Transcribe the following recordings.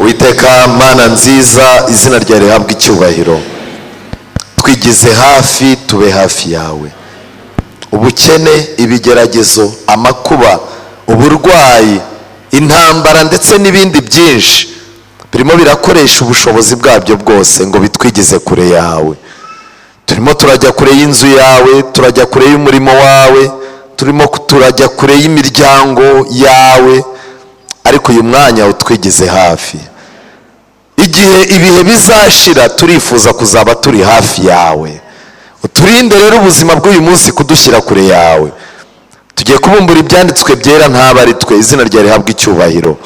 Uwiteka Mana nziza, izina ryawe rihabwe icyubahiro. Twigize hafi, tube hafi yawe. Ubukene, ibigeragezo, amakuba, uburwayi, intambara ndetse n'ibindi byinshi birimo birakoresha ubushobozi bwabyo bwose ngo bitwigize kure yawe. Turimo turajya kure y'inzu yawe, turajya kure y'umurimo wawe, turajya kure y'imiryango yawe, ariko uyu mwanya utwigize hafi. Igihe ibihe bizashira turifuza kuzaba turi hafi yawe. Uturinde rero ubuzima bw'uyu munsi kudushyira kure yawe. Tugiye kubumbura ibyanditswe byera ntaba ari twe, izina ryawe rihabwe icyubahiro.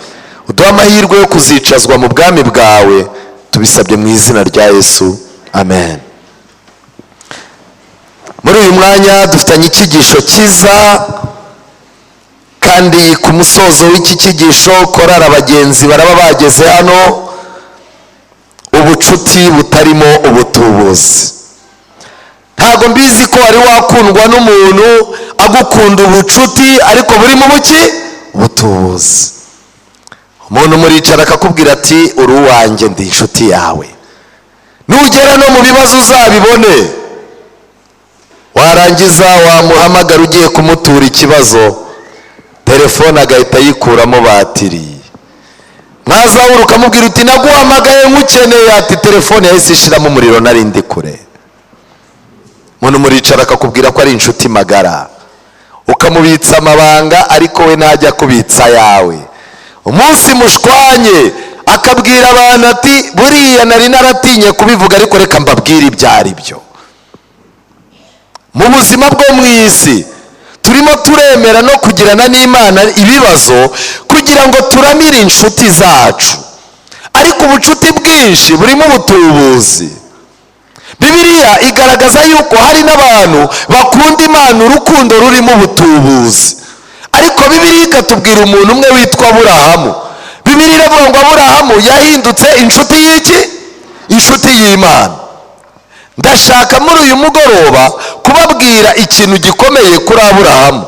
Uduha amahirwe yo kuzicazwa mu bwami bwawe, tubisabye mu izina rya Yesu, amen. Muri uyu mwanya dufitanye icyigisho cyiza, kandi ku musozo w'iki cyigisho korari abagenzi baraba bageze hano. Ubucuti butarimo ubutubuzi. Ntabwo mbizi ko wari wakundwa n'umuntu agukunda ubucuti ariko burimo buki ubutubuzi. Umuntu muricara akakubwira ati uri uwanjye, ndi inshuti yawe, nugera no mu bibazo uzabibone. Warangiza wamuhamagara ugiye kumutura ikibazo, telefone agahita yikuramo batiri. Mwazahura ukamubwira uti naguhamagaye nkukeneye, ati telefone yahise ishiramo umuriro, nari ndi kure. Umuntu muricara akakubwira ko ari inshuti magara, ukamubitsa amabanga ariko we ntajya kubitsa yawe. Umunsi mushwanye akabwira abantu ati buriya nari naratinye kubivuga ariko reka mbabwire ibyo ari byo. Mu buzima bwo mu isi turimo turemera no kugirana n'Imana ibibazo kugira ngo turamire inshuti zacu, ariko ubucuti bwinshi burimo ubutubuzi. Bibiliya igaragaza yuko hari n'abantu bakunda Imana urukundo rurimo ubutubuzi, ariko Bibiliya ikatubwira umuntu umwe witwa Aburahamu. Bibiliya iravuga ngo Aburahamu yahindutse inshuti y'iki? Inshuti y'Imana. Ndashaka muri uyu mugoroba kubabwira ikintu gikomeye kuri Aburahamu.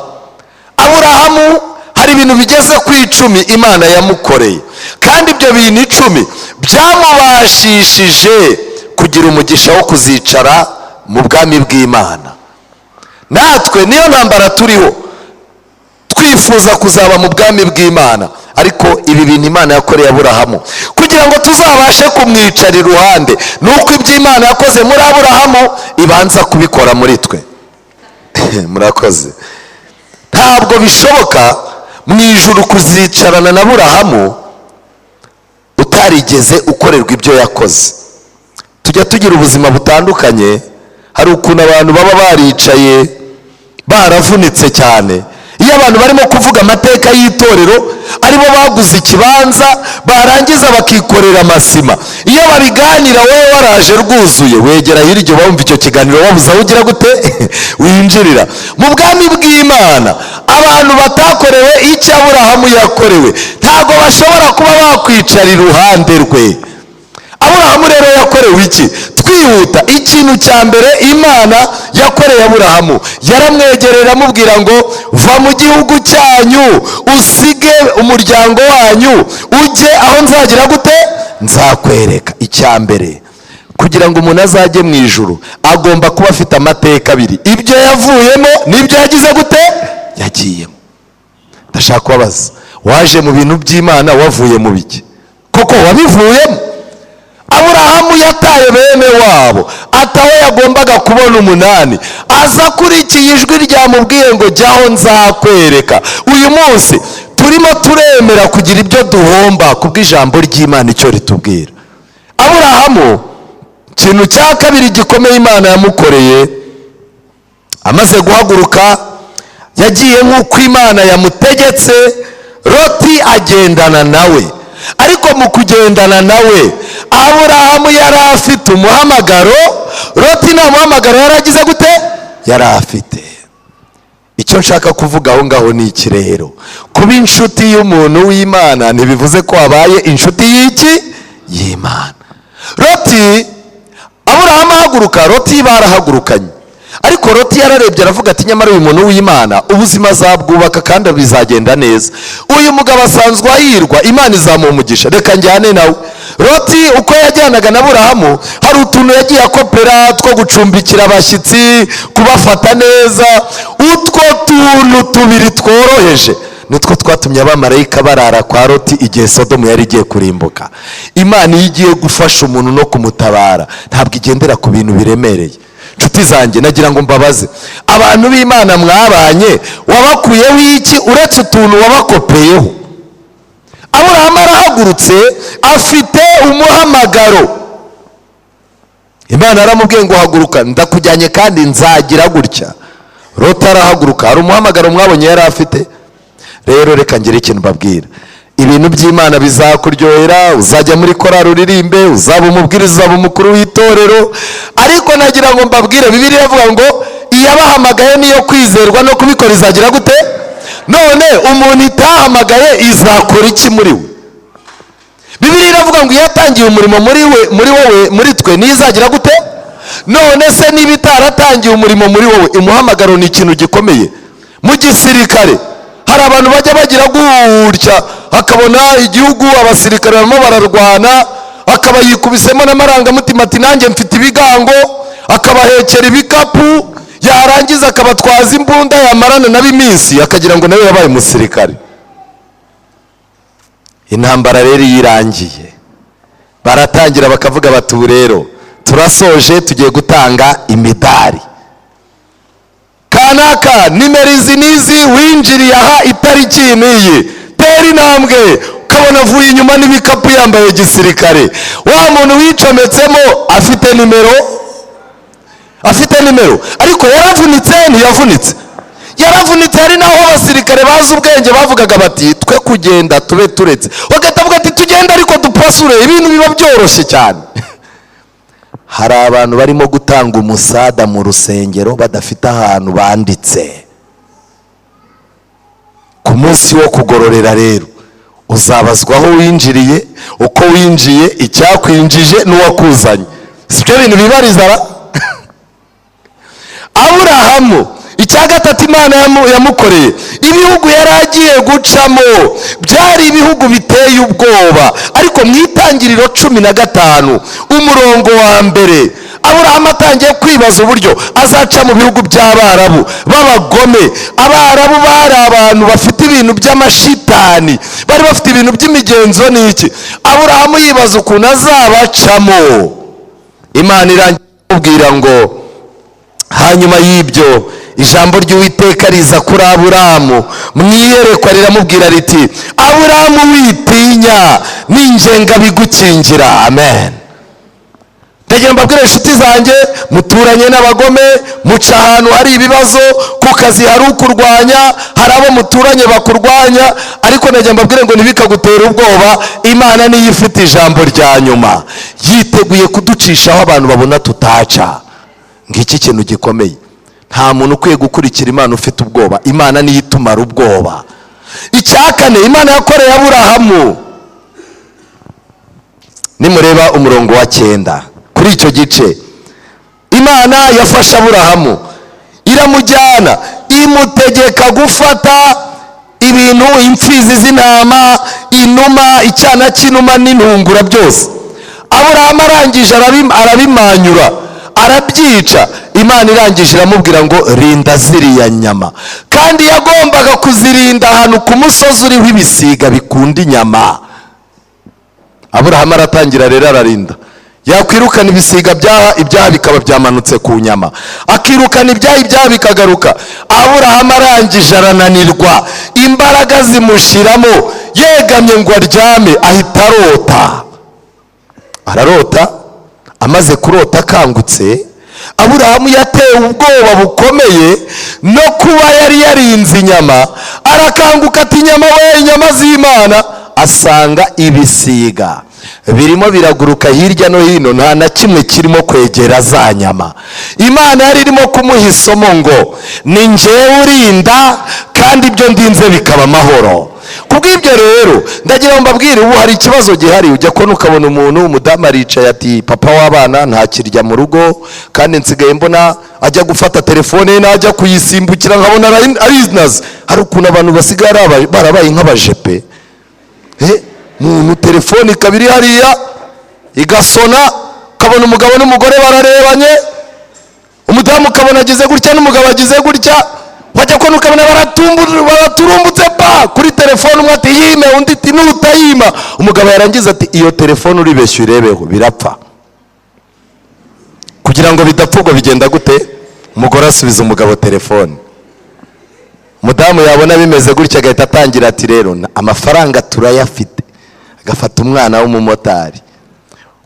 Aburahamu hari ibintu bigeze ku 10 Imana yamukoreye, kandi ibyo bintu 10 byamubashishije kugira umugisha wo kuzicara mu bwami bw'Imana. Natwe niyo ntambara turiho, twifuza kuzaba mu bwami bw'Imana, ariko ibi bintu Imana yakoreye Aburahamu kugira ngo tuzabashe kumwicara iruhande, nuko ibyo Imana yakoze muri Aburahamu ibanza kubikora muri twe. Murakoze. Ntabwo bishoboka mu ijuru kuzicarana na Aburahamu utarigeze ukorerwa ibyo yakoze. Tujya tugira ubuzima butandukanye, hari ukuntu abantu baba baricaye baravunitse cyane. Iyo abantu barimo kuvuga amateka y'itorero, aribo baguze ikibanza barangiza bakikorera amasima, iyo babiganira wowe waraje rwuzuye, wegera hirya bumva icyo kiganiro wabuza ugira gute winjirira mu bwami bw'Imana. Abantu batakorewe icyo Aburahamu yakorewe ntabwo bashobora kuba bakwicara iruhande rwe. Aburahamu rero yakorewe iki? Twihuta, ikintu cya mbere Imana yakoreye Aburahamu, yaramwegerera amubwira ngo va mu gihugu cyanyu, usige umuryango wanyu, ujye aho nzagira gute nzakwereka. Icya mbere kugira ngo umuntu azajye mu ijuru agomba kuba afite amateka abiri, ibyo yavuyemo n'ibyo yagize gute yagiyemo. Ndashaka kubabaza, waje mu bintu by'Imana wavuye mu biki? Koko wabivuyemo? Aburahamu yataye bene wabo, ataho yagombaga kubona 8, aza kurikiye ijwi ryamubwiye ngo jyaho nzakwereka. Uyu munsi turimo turemera kugira ibyo duhomba kubw'ijambo ry'Imana icyo ritubwira. Aburahamu ikintu cya kabiri gikomeye Imana yamukoreye, amaze guhaguruka yagiye nk'uko Imana yamutegetse. Loti agendana nawe, ariko mu kugendana nawe Aburahamu yari afite umuhamagaro, Loti nta muhamagaro yari agize gute yari afite. Icyo nshaka kuvuga aho ngaho ni iki rero? Kuba inshuti y'umuntu w'Imana ntibivuze ko wabaye inshuti y'iki y'Imana. Loti, Aburahamu ahaguruka, Loti barahagurukanye, ariko Loti yararebye aravuga ati nyamara uyu muntu w'Imana ubuzima azabwubaka kandi bizagenda neza, uyu mugabo asanzwe ahirwa, Imana izamuha umugisha, reka njyane nawe. Loti uko yajyanaga na Aburahamu hari utuntu yagiye akopera two gucumbikira abashyitsi, kubafata neza. Utwo tuntu tubiri tworoheje nitwo twatumye abamarayika barara kwa Loti igihe Sodomu yari igiye kurimbuka. Imana iyo igiye gufasha umuntu no kumutabara ntabwo igendera ku bintu biremereye. Nshuti zanjye, nagira ngo mbabaze abantu b'Imana mwabanye, wabakuyeho iki uretse utuntu wabakopeyeho? Aburahamu arahagurutse afite umuhamagaro. Imana aramubwiye ngo haguruka, ndakujyanye kandi nzagira gutya. Loti arahaguruka, hari umuhamagaro mwabonye yari afite. Rero reka ngire ikintu mbabwira, ibintu by'Imana bizakuryohera, uzajya muri korali uririmbe, uzaba umubwiriza, uzaba umukuru w'itorero, ariko nagira ngo mbabwire Bibiliya ivuga ngo iyabahamagaye niyo kwizerwa no kubikora izagira gute? None umuntu itahamagaye izakora iki muri we? Bibiliya iravuga ngo iyo yatangiye umurimo muri wowe, muri twe niyo izagira gute? None se niba itaratangiye umurimo muri wowe, umuhamagaro ni ikintu gikomeye. Mu gisirikare hari abantu bajya bagira gutya, akabona igihugu abasirikare barimo bararwana, akaba yikubisemo n'amarangamutima ati nanjye mfite ibigango, akabahekera ibikapu, yarangiza akabatwaza imbunda, yamarana nabo iminsi akagira ngo nawe yabaye umusirikare. Intambara rero irangiye, baratangira bakavuga bati ubu rero turasoje, tugiye gutanga imidari. Kanaka nimero izi n'izi winjiriye aha itariki niyi, tera intambwe, ukabona avuye inyuma n'ibikapu yambaye gisirikare. Wa muntu wicometsemo afite nimero, ariko yaravunitse ntiyavunitse? Yaravunitse. Hari naho abasirikare bazi ubwenge bavugaga bati twe kugenda tube turetse, bagatavuga ati tugenda ariko dupasure, ibintu biba byoroshye cyane. Hari abantu barimo gutanga umusada mu rusengero badafite ahantu banditse. Ku munsi wo kugororera rero uzabazwa aho winjiriye, uko winjiye, icyakwinjije n'uwakuzanye. Sibyo bintu bibarizara? Aburahamu icya gatatu Imana yamukoreye, ibihugu yari agiye gucamo byari ibihugu biteye ubwoba, ariko mu Itangiriro 15 umurongo wa mbere Aburahamu atangiye kwibaza uburyo azaca mu bihugu by'Abarabu b'abagome. Abarabu bari abantu bafite ibintu by'amashitani, bari bafite ibintu by'imigenzo n'iki. Aburahamu yibaza ukuntu azabacamo. Imana irangiye kumubwira ngo hanyuma y'ibyo ijambo ry'Uwiteka riza kuri Aburahamu mu iyerekwa riramubwira riti, Aburahamu witinya, ninjye ngabigukingira. Amen. Ndagira mbabwire inshuti zanjye, muturanye n'abagome, muca ahantu hari ibibazo, ku kazi hari ukurwanya, hari abo muturanye bakurwanya, ariko ndagira mbabwire ngo ntibikagutera ubwoba. Imana niyo ifite ijambo rya nyuma, yiteguye kuducishaho abantu babona tutaca. Ngiki kintu gikomeye, nta muntu ukwiye gukurikira Imana ufite ubwoba. Imana niyo itumara ubwoba. Icya kane Imana yakoreye Aburahamu, nimureba umurongo wa 9 kuri icyo gice, Imana yafashe Aburahamu iramujyana, imutegeka gufata ibintu, imfizi z'intama, inuma, icyana cy'inuma n'intungura byose. Aburahamu arangije arabimanyura, arabyica. Imana irangije iramubwira ngo rinda ziriya nyama, kandi yagombaga kuzirinda ahantu ku musozi uriho ibisiga bikunda inyama. Aburahamu aratangira rero ararinda, yakwirukana ibisiga ibyaha bikaba byamanutse ku nyama, akirukana ibyaha bikagaruka. Aburahamu arangije arananirwa, imbaraga zimushiramo, yegamye ngo aryame, ahita ararota. Amaze kurota akangutse, Aburahamu yatewe ubwoba bukomeye no kuba yari yarinze inyama. Arakanguka ati inyama z'Imana, asanga ibisiga birimo biraguruka hirya no hino, nta na kimwe kirimo kwegera za nyama. Imana yari irimo kumuha isomo ngo ni njyewe urinda, kandi ibyo ndinze bikaba amahoro. kubw'ibyo rero ndagira ngo mbabwire, ubu hari ikibazo gihari. Ujya kubona ukabona umuntu, umudamu aricaye ati papa w'abana ntakirya mu rugo, kandi nsigaye mbona ajya gufata telefone ye najya kuyisimbukira nkabona arinaze. Hari ukuntu abantu basigaye barabaye nk'abajepe. Muntu telefone ikaba iri hariya igasona, ukabona umugabo n'umugore bararebanye, umudamu ukabona agize gutya n'umugabo agize gutya, wajya kubona ukabona baraturumbutse pa kuri telefone, umwe ati yime, undi ati n'utayima. Umugabo yarangiza ati iyo telefone uribeshye urebeho birapfa. Kugira ngo bidapfugwa bigenda gute? Umugore asubiza umugabo telefone. Umudamu yabona bimeze gutya agahita atangira ati rero amafaranga turayafite. Agafata umwana w'umumotari,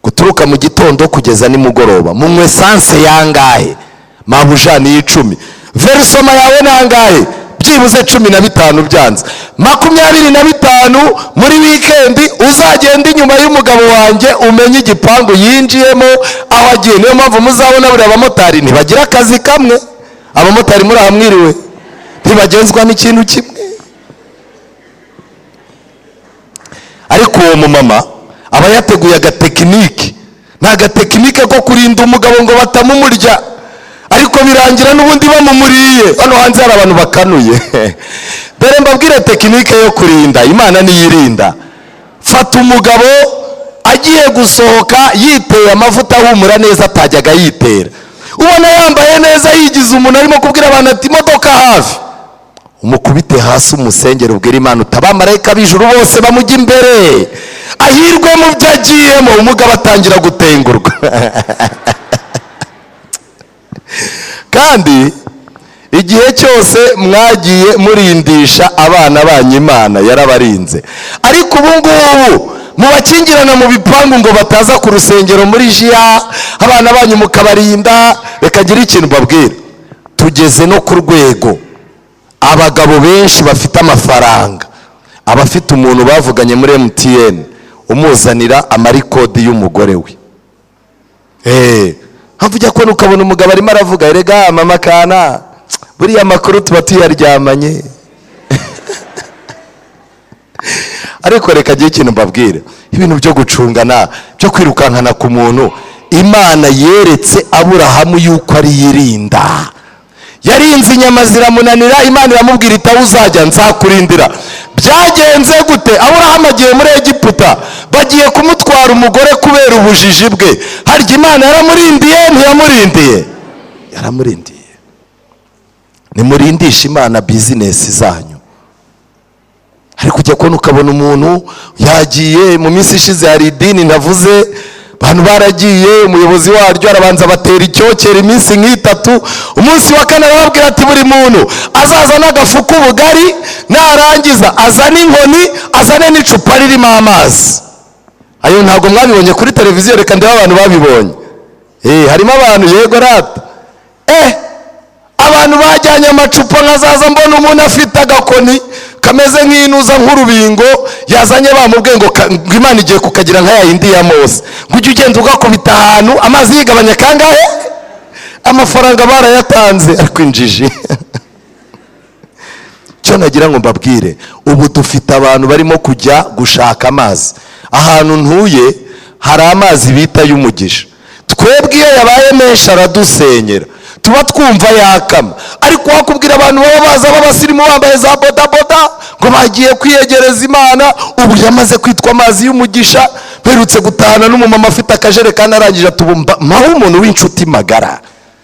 guturuka mu gitondo kugeza nimugoroba, munywe essence yangahe? Mabuja ni 10. Versoma yawe nangahe? Byibuze 15 byanze 25 muri weekend. Uzagenda inyuma y'umugabo wanjye umenye igipangu yinjiyemo aho agiye. Niyo mpamvu muzabona buri abamotari ntibagira akazi kamwe. Abamotari muri ahamwiriwe ntibagenzwa n'ikintu kimwe. Ariko uwo mumama aba yateguye agatekinike, n'agatekinike ko kurinda umugabo ngo batamumurya, ariko birangira n'ubundi bamumuriye. Hano hanze hari abantu bakanuye. Dore mbabwire tekinike yo kurinda, Imana niyirinda. Fata umugabo agiye gusohoka yiteye amavuta ahumura neza atajyaga yitera, ubona yambaye neza yigize umuntu arimo kubwira abantu ati imodoka hafi, umukubite hasi umusengero, ubwira Imana utabamarayika b'ijuru bose bamujya imbere, ahirwe mu byo agiyemo. Umugabo atangira gutengurwa. Kandi igihe cyose mwagiye murindisha abana banyu Imana yarabarinze, ariko ubu ngubu mubakingirana mu bipangu ngo bataza ku rusengero muri jiya, abana banyu mukabarinda. Reka gira ikintu mbabwira, tugeze no ku rwego abagabo benshi bafite amafaranga, abafite umuntu bavuganye muri MTN umuzanira amarikodi y'umugore we. Havujya ko ukabona umugabo arimo aravuga, erega mama kana buriya makuru tuba tuyaryamanye. Ariko reka gira ikintu mbabwira, ibintu byo gucungana, byo kwirukankana ku muntu, Imana yeretse Aburahamu yuko ari yirinda. Yarinze inyama ziramunanira, Imana iramubwira iti aho uzajya nzakurindira. Byagenze gute? Aburahamu agiye muri Egiputa, bagiye kumutwara umugore kubera ubujiji bwe. Harya Imana yaramurindiye ntiyamurindiye? Yaramurindiye. Nimurindisha Imana business zanyu. Ariko ujya kubona ukabona umuntu yagiye mu minsi ishize, hari idini navuze, abantu baragiye, umuyobozi waryo arabanza batera icyokere iminsi nk'itatu. Umunsi wa kane arababwira ati buri muntu azaza n'agafu k'ubugari, narangiza azane inkoni, azane n'icupa ririmo amazi. Ayo ntabwo mwabibonye kuri televiziyo, reka ndeba abantu babibonye. Harimo abantu, yego rata. Abantu bajyanye amacupa, nkazaza mbona umuntu afite agakoni kameze nk'inuza nk'urubingo, yazanye bamubwiye ngo Imana igiye kukagira nka yindi ya Mose, ngo ujye ugenda ugakubita ahantu amazi yigabanya kangahe? Amafaranga barayatanze. Ariko injiji. Cyo nagira ngo mbabwire, ubu dufite abantu barimo kujya gushaka amazi. Ahantu ntuye hari amazi bita y'umugisha. Twebwe iyo yabaye menshi aradusenyera, tuba twumva yakama. Ariko wakubwira abantu baba baza b'abasirimu bambaye za bodaboda ngo bagiye kwiyegereza Imana, ubu yamaze kwitwa amazi y'umugisha. Berutse gutahana n'umumama afite akajerekani, arangije atubumba maho umuntu w'inshuti magara,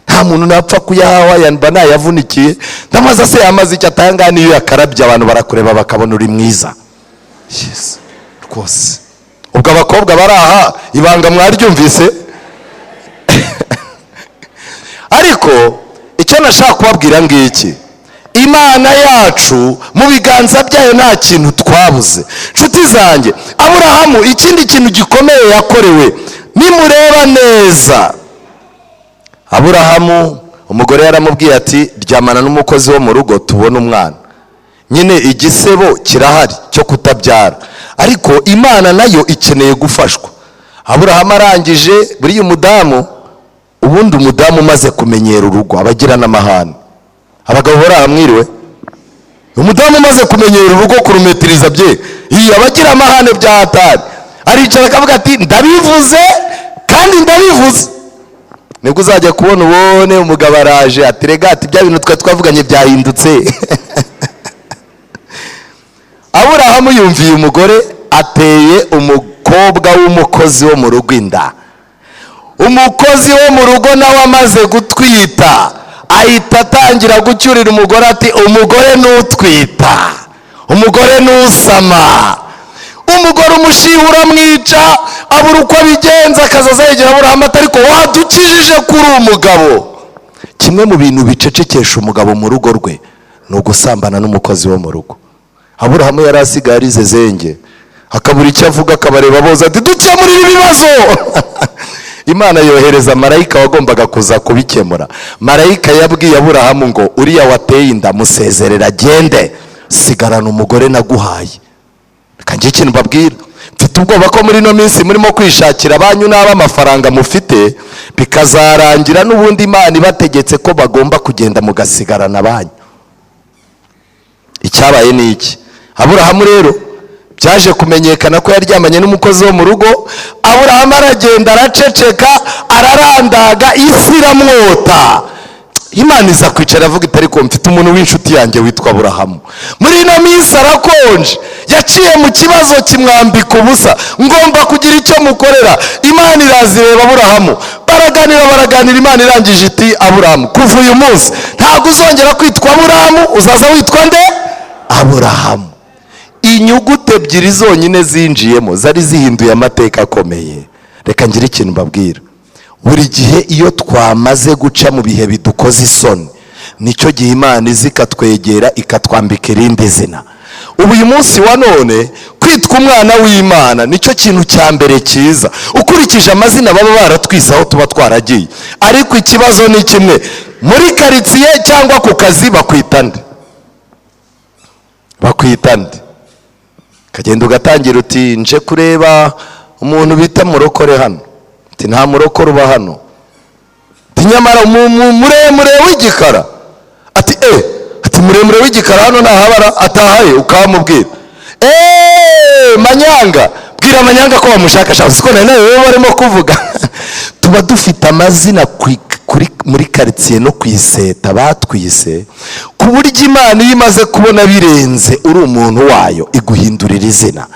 nta muntu napfa kuyahawa, yanba nayavunikiye. Ndamaze se yamaze icyo atanga, niyo yakarabye abantu barakureba bakabona uri mwiza. Yes, rwose. Ubwo abakobwa baraha ibanga mwaryumvise. Ariko icyo nashaka kubabwira ngiki, Imana yacu mu biganza byayo nta kintu twabuze. Nshuti zanjye, Aburahamu ikindi kintu gikomeye yakorewe, nimureba neza, Aburahamu umugore yaramubwiye ati ryamana n'umukozi wo mu rugo tubone umwana. Nyine igisebo kirahari cyo kutabyara, ariko Imana nayo ikeneye gufashwa. Aburahamu arangije, buriya umudamu, ubundi umudamu umaze kumenyera urugo abagira n'amahane. Abagabo barahamwiriwe, umudamu umaze kumenyera urugo kurumetiriza bye, abagira amahane bya hatari, aricara akavuga ati ndabivuze kandi ndabivuze. nibwo uzajya kubona ubone umugabo araje ati rega ati bya bintu twavuganye byahindutse. Aburahamu yumviye umugore ateye umukobwa w'umukozi wo mu rugo inda. Umukozi wo mu rugo nawe amaze gutwita ahita atangira gucyurira umugore ati umugore n'utwita, umugore n'usama. Umugore umushiha uramwica, abura uko abigenza, akazaza yegera Aburahamu ati ariko wadukijije kuri umugabo. Kimwe mu bintu bicecekesha umugabo mu rugo rwe ni ugusambana n'umukozi wo mu rugo. Aburahamu yari asigaye arize zenge, akabura icyo avuga, akabareba boza ati dukemurire ibibazo. Imana yohereza marayika wagombaga kuza kubikemura. Marayika yabwiye Aburahamu ngo uriya wateye inda musezerera agende, sigarana umugore naguhaye. Kanjye ikintu mbabwira, mfite ubwoba ko muri no minsi murimo kwishakira abanyu n'ab'amafaranga mufite, bikazarangira n'ubundi Imana ibategetse ko bagomba kugenda mugasigarana abanyu. Icyabaye ni iki? Aburahamu rero byaje kumenyekana ko yaryamanye n'umukozi wo mu rugo. Aburahamu aragenda araceceka, ararandaga, isi iramwota. Imana iza kwicara avuga iti ariko mfite umuntu w'inshuti yanjye witwa Aburahamu, muri ino minsi arakonje, yaciye mu kibazo kimwambika ubusa, ngomba kugira icyo mukorera. Imana irazireba Aburahamu, baraganira, Imana irangije iti Aburahamu kuva uyu munsi ntabwo uzongera kwitwa Aburahamu, uzaza witwa nde? Aburahamu. Inyuguti ebyiri zonyine zinjiyemo zari zihinduye amateka akomeye. Reka ngire ikintu mbabwira, buri gihe iyo twamaze guca mu bihe bidukoze isoni, nicyo gihe Imana izi ikatwegera ikatwambika irindi zina. Ubu uyu munsi wa none kwitwa umwana w'Imana nicyo kintu cya mbere cyiza, ukurikije amazina baba baratwise aho tuba twaragiye. Ariko ikibazo ni kimwe, muri karitsiye cyangwa ku kazi bakwita nde? Bakwita nde? Kagenda ugatangira uti nje kureba umuntu bita murokore hano, ati nta murokore uba hano. Ati nyamara muremure w'igikara, ati ati muremure w'igikara hano ntahabara, atahaye ukamubwira Manyanga, bwira Manyanga ko bamushakashaka. Siko nawe barimo kuvuga. Tuba dufite amazina muri karitsiye no kwiseta batwise, ku buryo Imana iyo imaze kubona birenze uri umuntu wayo iguhindurira izina.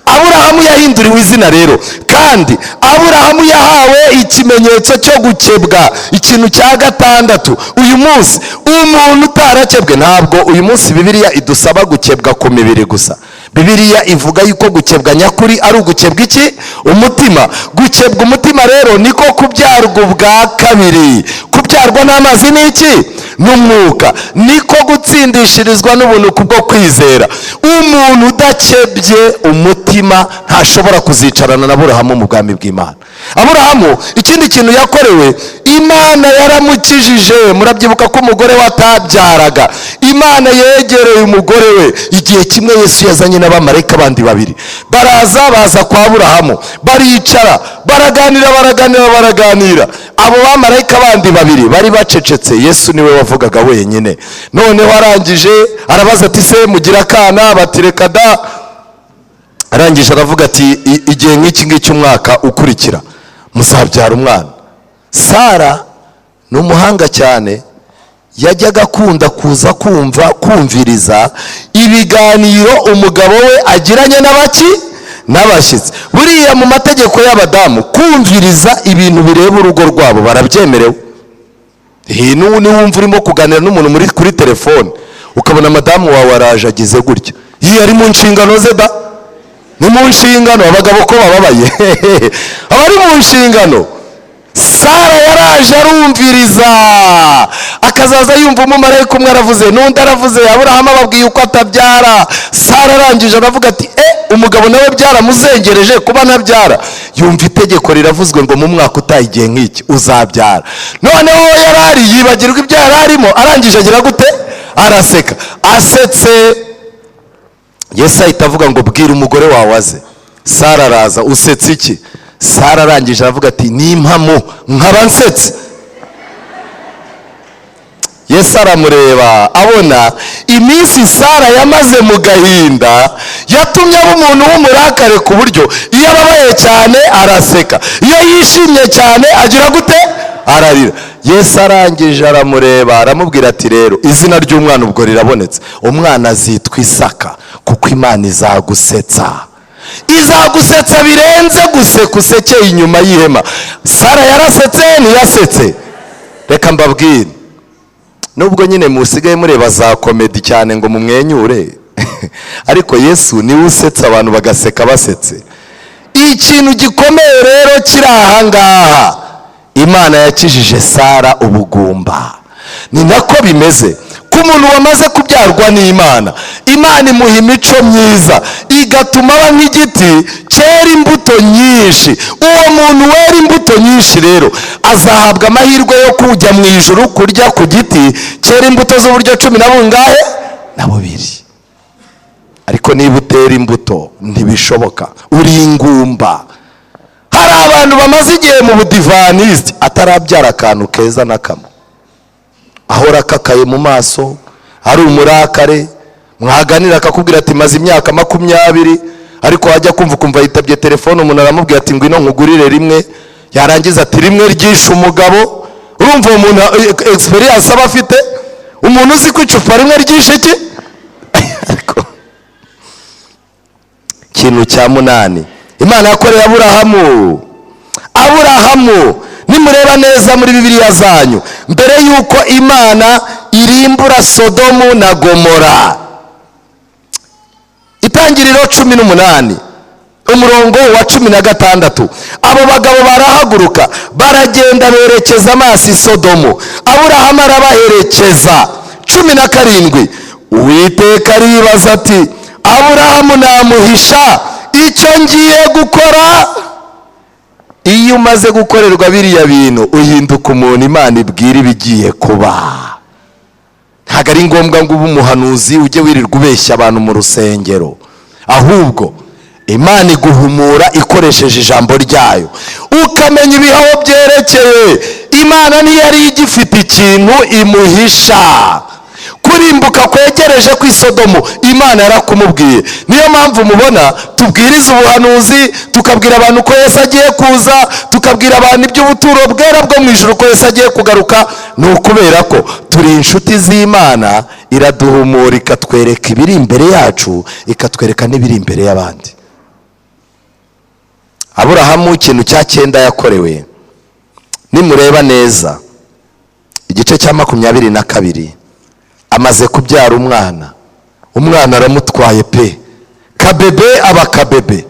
Aburahamu yahinduriwe izina rero, kandi Aburahamu yahawe ikimenyetso cyo gukebwa, ikintu cya gatandatu. Uyu munsi umuntu utarakebwe, ntabwo uyu munsi Bibiliya idusaba gukebwa ku mibiri gusa. Bibiliya ivuga yuko gukebwa nyakuri ari ugukebwa iki? Umutima. Gukebwa umutima rero niko kubyarwa ubwa kabiri. Kubyarwa n'amazi ni iki? N'umwuka. Niko gutsindishirizwa n'ubuntu kubwo kwizera. Umuntu udakebye umutima ntashobora kuzicarana na Aburahamu mu bwami bw'Imana. Aburahamu ikindi kintu yakorewe, Imana yaramukijije. Murabyibuka ko umugore watabyaraga, Imana yegereye umugore we. Igihe kimwe Yesu yazanye n'abamarayika bandi babiri, baza kwa Aburahamu, baricara baraganira. Abo bamarayika bandi babiri bari bacecetse, Yesu niwe wavugaga wenyine. Noneho arangije arabaza ati se mugira akana? Bati reka da. Arangije aravuga ati igihe nk'iki ngiki umwaka ukurikira muzabyara umwana. Sara ni umuhanga cyane, yajyaga akunda kuza kumviriza ibiganiro umugabo we agiranye n'abashyitsi. Buriya mu mategeko y'abadamu kumviriza ibintu bireba urugo rwabo barabyemerewe. Niwumva urimo kuganira n'umuntu kuri telefone ukabona madamu wawe araje agize gutya, ari mu nshingano ze da? Ni mu nshingano. Abagabo ko bababaye abari mu nshingano. Sara yaraje arumviriza, akazaza yumva umumarayika umwe aravuze, n'undi aravuze, Aburahamu ababwiye uko atabyara. Sara arangije aravuga ati umugabo nawe byaramuzengereje kuba ntabyara. Yumva itegeko riravuzwe ngo mu mwaka utaha igihe nk'iki uzabyara. Noneho yarari yibagirwa ibyo yararimo, arangije agira gute? Araseka. Asetse, Yesu ahita avuga ngo bwira umugore wawe aze. Sara araza, usetse iki? Sara arangije aravuga ati ni impamo nkaba nsetse. Yesu aramureba abona iminsi Sara yamaze mu gahinda yatumye aba umuntu w'umurakare ku buryo iyo ababaye cyane araseka, iyo yishimye cyane agira gute? Ararira. Yesu arangije aramureba aramubwira ati rero izina ry'umwana ubwo rirabonetse, umwana azitwa Isaka kuko Imana izagusetsa, izagusetsa birenze guseka usekeye inyuma y'ihema. Sara yarasetse ntiyasetse? Reka mbabwire, nubwo nyine musigaye mureba za komedi cyane ngo mumwenyure ariko Yesu niwe usetsa abantu bagaseka basetse. Ikintu gikomeye rero kiri aha ngaha, Imana yakijije Sara ubugumba. Ni nako bimeze ku muntu wamaze kubyarwa n'Imana. Imana imuha imico myiza igatuma aba nk'igiti cyera imbuto nyinshi. Uwo muntu wera imbuto nyinshi rero azahabwa amahirwe yo kujya mu ijuru kurya ku giti cyera imbuto z'uburyo 12. Ariko niba utera imbuto ntibishoboka, uri ingumba. Hari abantu bamaze igihe mu budivaniste atarabyara akantu keza na kamwe, ahora akakaye mu maso, ari umurakare. Mwaganira akakubwira ati maze imyaka 20, ariko wajya kumva yitabye telefone, umuntu aramubwira ati ngwino nkugurire rimwe, yarangiza ati rimwe ryishe umugabo. Urumva umuntu experience aba afite, umuntu uzi ko icupa rimwe ryishe ki? Kintu cya 8 Imana yakoreye Aburahamu. Nimureba neza muri Bibiliya zanyu, mbere yuko Imana irimbura Sodomu na Gomora, Itangiriro 18 umurongo wa 16, abo bagabo barahaguruka baragenda berekeza amaso i Sodomu. Aburahamu arabaherekeza. 17 Uwiteka aribaza ati Aburahamu namuhisha icyo ngiye gukora? Iyo umaze gukorerwa biriya bintu uhinduka umuntu Imana ibwira ibigiye kuba. Ntabwo ari ngombwa ngo ube umuhanuzi ujye wirirwa ubeshya abantu mu rusengero, ahubwo Imana iguhumura ikoresheje ijambo ryayo, ukamenya ibihaho byerekeye. Imana ntiyari igifite ikintu imuhisha. Kurimbuka kwegereje ku Sodomu Imana yarakumubwiye. Niyo mpamvu mubona tubwiriza ubuhanuzi, tukabwira abantu ko Yesu agiye kuza, tukabwira abantu iby'ubuturo bwera bwo mu ijuru ko Yesu agiye kugaruka. Ni ukubera ko turi inshuti z'Imana, iraduhumura ikatwereka ibiri imbere yacu, ikatwereka n'ibiri imbere y'abandi. Aburahamu ikintu cya 9 yakorewe, nimureba neza igice cya 22, amaze kubyara umwana aramutwaye pe, kabebe aba kabebe.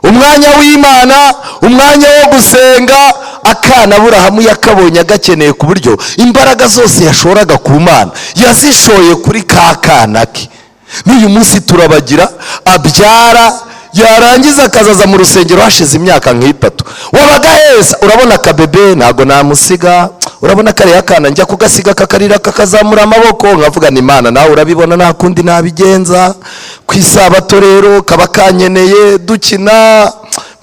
Umwanya w'Imana, umwanya wo gusenga, akana Aburahamu yakabonye agakeneye ku buryo imbaraga zose yashoraga ku Mana yazishoye kuri ka kana ke. N'uyu munsi turabagira, abyara yarangiza akazaza mu rusengero hashize imyaka nk'3. Wabaga heza, urabona kabebe ntago namusiga, urabona kare yakana njya kugasiga kakarira kakazamura amaboko, nkavuga ni Imana nawe urabibona nta kundi nabigenza. Ku isabato rero kaba kanyeneye dukina,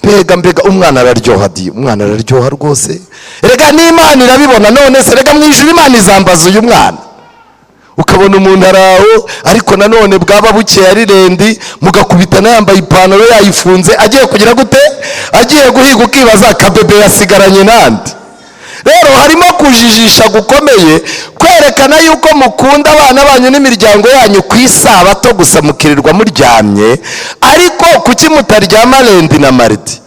mbega umwana araryoha umwana araryoha rwose. Erega ni Imana irabibona, none se rega mwijuru Imana izambaza uyu mwana. Ukabona umuntu araho ariko nanone bwaba buke ari rendi, mugakubitana yambaye ipantaro yayifunze agiye kugira gute? Agiye guhiga, ukibaza kabebe yasigaranye nandi. Rero harimo kujijisha gukomeye, kwerekana yuko mukunda abana banyu n'imiryango yanyu ku isabato gusa mukirirwa muryamye, ariko kuki mutaryama rendi na maridi?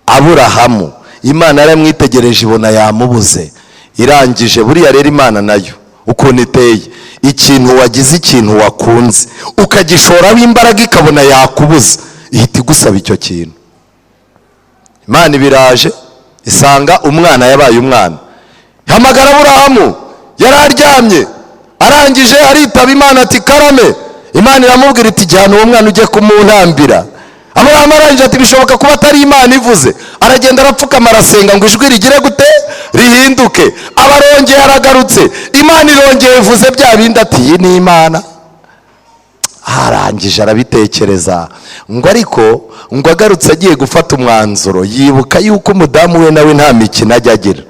Aburahamu Imana yaramwitegereje ibona yamubuze, irangije. Buriya rero Imana nayo ukuntu iteye, ikintu wagize, ikintu wakunze ukagishoramo imbaraga ikabona yakubuza, ihita igusaba icyo kintu. Imana ibiraje isanga umwana yabaye umwana. Hamagara Aburahamu, yararyamye, arangije aritaba Imana ati karame. Imana iramubwira iti jyana uwo mwana ujye kumuntambira. Aburahamu arangije ati bishoboka kuba atari Imana ivuze. Aragenda arapfukama arasenga ngo ijwi rigire gute? Rihinduke. Abarongeye aragarutse, Imana irongeye ivuze bya bindi ati iyi ni Imana. Arangije arabitekereza ngo ariko ngo agarutse agiye gufata umwanzuro, yibuka yuko umudamu we nawe nta mikino ajya agira.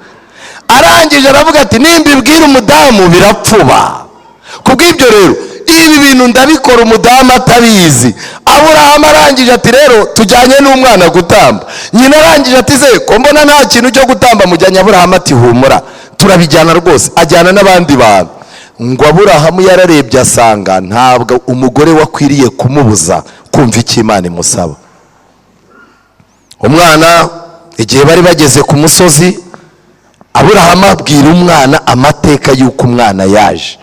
arangije aravuga ati nimbibwira umudamu birapfuba. Kubw'ibyo rero ibi bintu ndabikora umudamu atabizi. Aburahamu arangije ati rero tujyanye n'umwana gutamba. Nyina arangije ati ze ko mbona nta kintu cyo gutamba mujyanye. Aburahamu ati humura turabijyana rwose. Ajyana n'abandi bantu. Ngo Aburahamu yararebye asanga ntabwo umugore wakwiriye kumubuza kumva icyo Imana imusaba. Umwana igihe bari bageze ku musozi, Aburahamu abwira umwana amateka y'uko umwana yaje.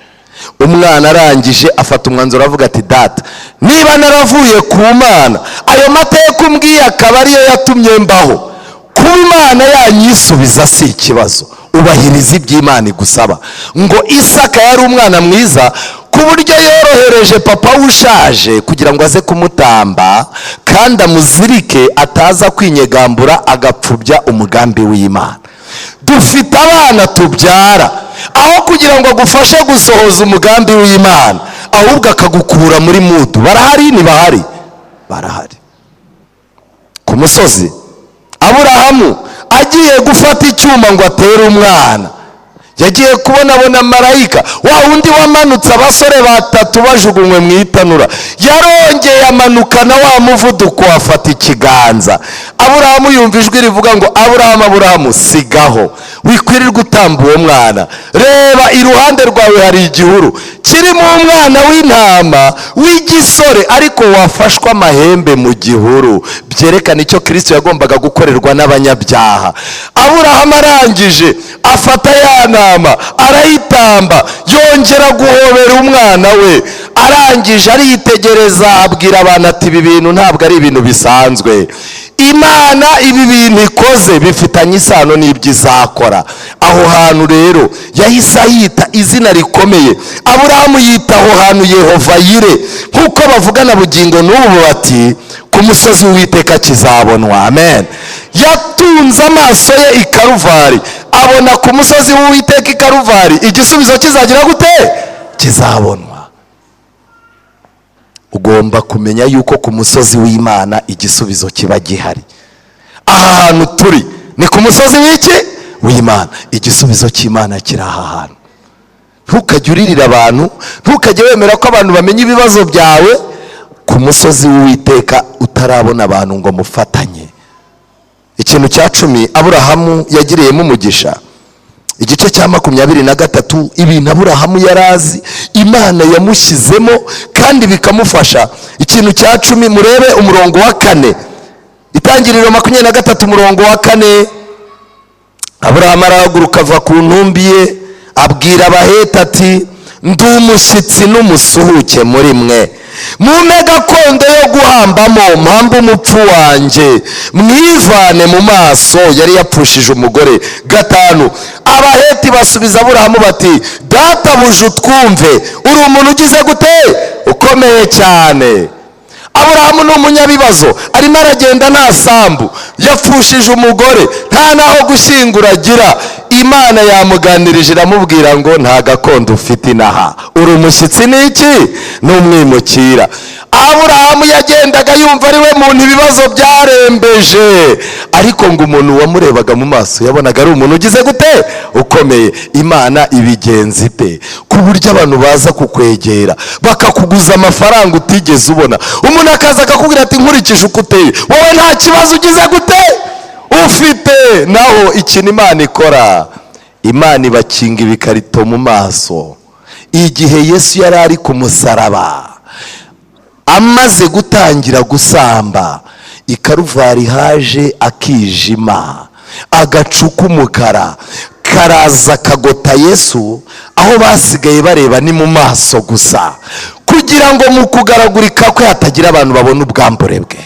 Umwana arangije afata umwanzuro avuga ati data, niba naravuye ku Mana, ayo mateka umbwiye akaba ariyo yatumye mbaho, kuba Imana yanyisubiza si ikibazo, ubahiriza iby'Imana igusaba. Ngo Isaka yari umwana mwiza ku buryo yorohereje papa ushaje kugira ngo aze kumutamba kandi amuzirike ataza kwinyegambura agapfubya umugambi w'Imana. Dufite abana tubyara, aho kugira ngo agufashe gusohoza umugambi w'Imana ahubwo akagukura muri mudu. Barahari ntibahari? Barahari. Ku musozi Aburahamu agiye gufata icyuma ngo atere umwana, yagiye kubona marayika wa wundi wamanutse abasore batatu bajugunywe mu itanura, yarongeye amanukana wa muvuduko afata ikiganza. Aburahamu yumva ijwi rivuga ngo Aburahamu, Aburahamu sigaho, wikwirirwa utamba uwo mwana. Reba iruhande rwawe hari igihuru kirimo umwana w'intama w'igisore ariko wafashwe amahembe mu gihuru. Byerekana icyo Kristo yagombaga gukorerwa n'abanyabyaha. Aburahamu arangije afata ya ntama arayitamba, yongera guhobera umwana we. Arangije aritegereza abwira abantu ati ibi bintu ntabwo ari ibintu bisanzwe. Imana ibi bintu ikoze bifitanye isano n'ibyo izakora. Aho hantu rero yahise yita izina rikomeye. Aburahamu yita aho hantu Yehova Yire, nk'uko bavugana bugingo n'ubu bati ku musozi w'Uwiteka kizabonwa. Amen. Yatunze amaso ye i Karuvari, abona ku musozi w'Uwiteka i Karuvari igisubizo kizagira gute? Kizabonwa. Ugomba kumenya yuko ku musozi w'Imana igisubizo kiba gihari. Aha hantu turi ni ku musozi w'iki? W'Imana. Igisubizo cy'Imana kiri aha hantu. Ntukajye uririra abantu, ntukajye wemera ko abantu bamenya ibibazo byawe. Ku musozi w'Uwiteka utarabona abantu ngo mufatanye. Ikintu cya 10 Aburahamu yagiriyemo umugisha, igice cya 23, ibintu Aburahamu yarazi Imana yamushyizemo kandi bikamufasha. Ikintu cya 10 murebe umurongo wa 4, Itangiriro 23 umurongo wa 4. Aburahamu arahaguruka ava ku ntumbi ye abwira Abaheti ati ndi umushyitsi n'umusuhuke muri mwe, mumpe gakondo yo guhambamo mpambe umupfu wanjye, mwivane mu maso. Yari yapfushije umugore. 5, Abaheti basubiza Aburahamu bati databuja utwumve, uri umuntu ugize gute? Ukomeye cyane. Aburahamu ni umunyabibazo, arimo aragenda nta sambu, yapfushije umugore, nta naho gushyingura agira. Imana yamuganirije iramubwira ngo nta gakondo ufite inaha, uri umushyitsi n'iki? N'umwimukira. Aburahamu yagendaga yumva ari we muntu ibibazo byarembeje, ariko ngo umuntu wamurebaga mu maso yabonaga ari umuntu ugize gute? Ukomeye. Imana ibigenza ite ku buryo abantu baza kukwegera bakakuguza amafaranga utigeze ubona. Umuntu akaza akakubwira ati nkurikije uko uteye wowe nta kibazo ugize gute ufite. Naho ikintu Imana ikora, Imana ibakinga ibikarito mu maso. Igihe Yesu yari ari ku musaraba amaze gutangira gusamba, i Karuvari haje akijima, agacu k'umukara karaza kagota Yesu, aho basigaye bareba ni mu maso gusa, kugira ngo mu kugaragurika kwe hatagira abantu babona ubwambure bwe.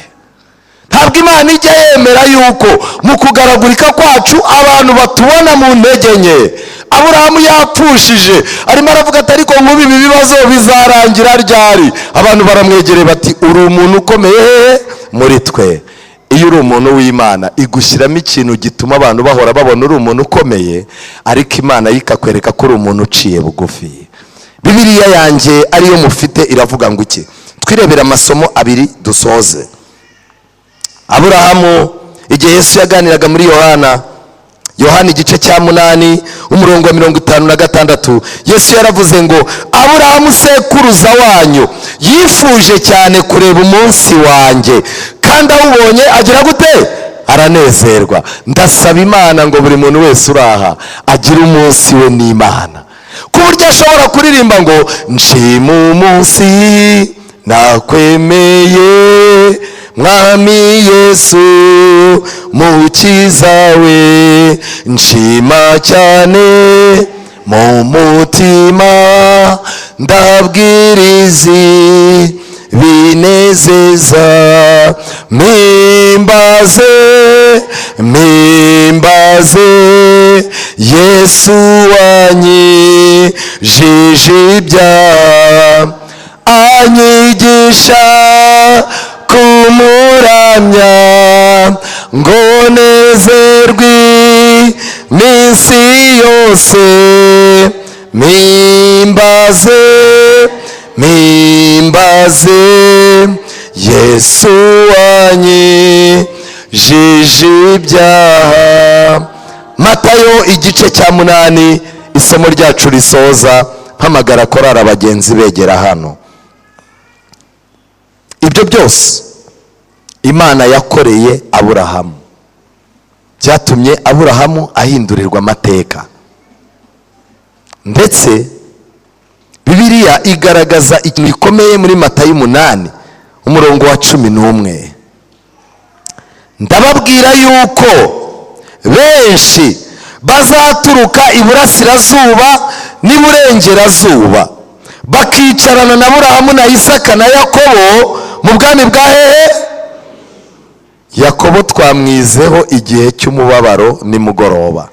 Ntabwo Imana ijya yemera yuko mu kugaragurika kwacu abantu batubona mu ntege nke. Aburahamu yapfushije, arimo aravuga ati ariko nk'ubu ibi bibazo bizarangira ryari? Abantu baramwegereye bati uri umuntu ukomeye muri twe. Iyo uri umuntu w'Imana igushyiramo ikintu gituma abantu bahora babona uri umuntu ukomeye, ariko Imana yikakwereka ko uri umuntu uciye bugufi. Bibiliya yanjye ariyo mufite iravuga ngo iki? Twirebera amasomo 2 dusoze. Aburahamu igihe Yesu yaganiraga muri Yohana Yohana igice cya 8 umurongo wa 56, Yesu yaravuze ngo Aburahamu sekuruza wanyu yifuje cyane kureba umunsi wanjye, kandi awubonye agira gute? Aranezerwa. Ndasaba Imana ngo buri muntu wese uraha agire umunsi we n'Imana, ku buryo ashobora kuririmba ngo nshima umunsi nakwemeye Mwami Yesu mukiza we, nshima cyane mu mutima ndabwirizi binezeza, mimbaze Yesu wanyijije ibyaha, anyigisha kumuramya ngo nezerwe iminsi yose, mimbaze Yesu wanyijije ibyaha. Matayo igice cya 8 isomo ryacu risoza, mpamagara korari abagenzi begera hano. Ibyo byose Imana yakoreye Aburahamu byatumye Aburahamu ahindurirwa amateka, ndetse Bibiliya igaragaza ikintu gikomeye muri Matayo 8 umurongo wa 11. Ndababwira yuko benshi bazaturuka iburasirazuba n'iburengerazuba bakicarana na Aburahamu na Isaka na Yakobo mu bwami bwa hehe? Yakobo twamwizeho igihe cy'umubabaro nimugoroba,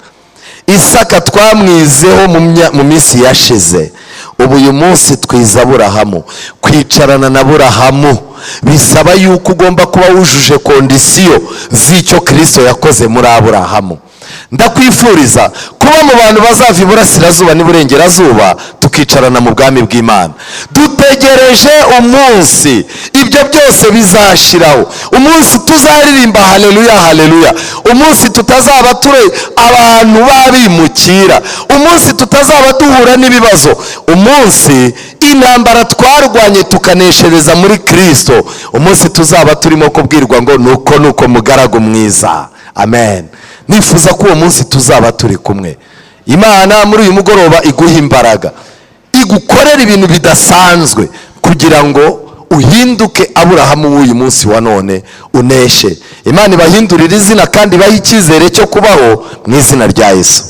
Isaka twamwizeho mu minsi yashize. Ubu uyu munsi twiza Aburahamu. Kwicarana na Aburahamu bisaba yuko ugomba kuba wujuje kondisiyo z'icyo Kristo yakoze muri Aburahamu. Ndakwifuriza kuba mu bantu bazava iburasirazuba n'iburengerazuba tukicarana mu bwami bw'Imana. Dutegereje umunsi ibyo byose bizashiraho, umunsi tuzaririmba haleluya haleluya, umunsi tutazaba ture abantu babimukira, umunsi tutazaba duhura n'ibibazo, umunsi intambara twarwanye tukaneshereza muri Kristo, umunsi tuzaba turimo kubwirwa ngo nuko mugaragu mwiza. Amen. Nifuza ko uwo munsi tuzaba turi kumwe. Imana muri uyu mugoroba iguha imbaraga, igukorera ibintu bidasanzwe kugira ngo uhinduke Aburahamu w'uyu munsi wa none, uneshe. Imana ibahindurire izina kandi ibahe icyizere cyo kubaho mu izina rya Yesu.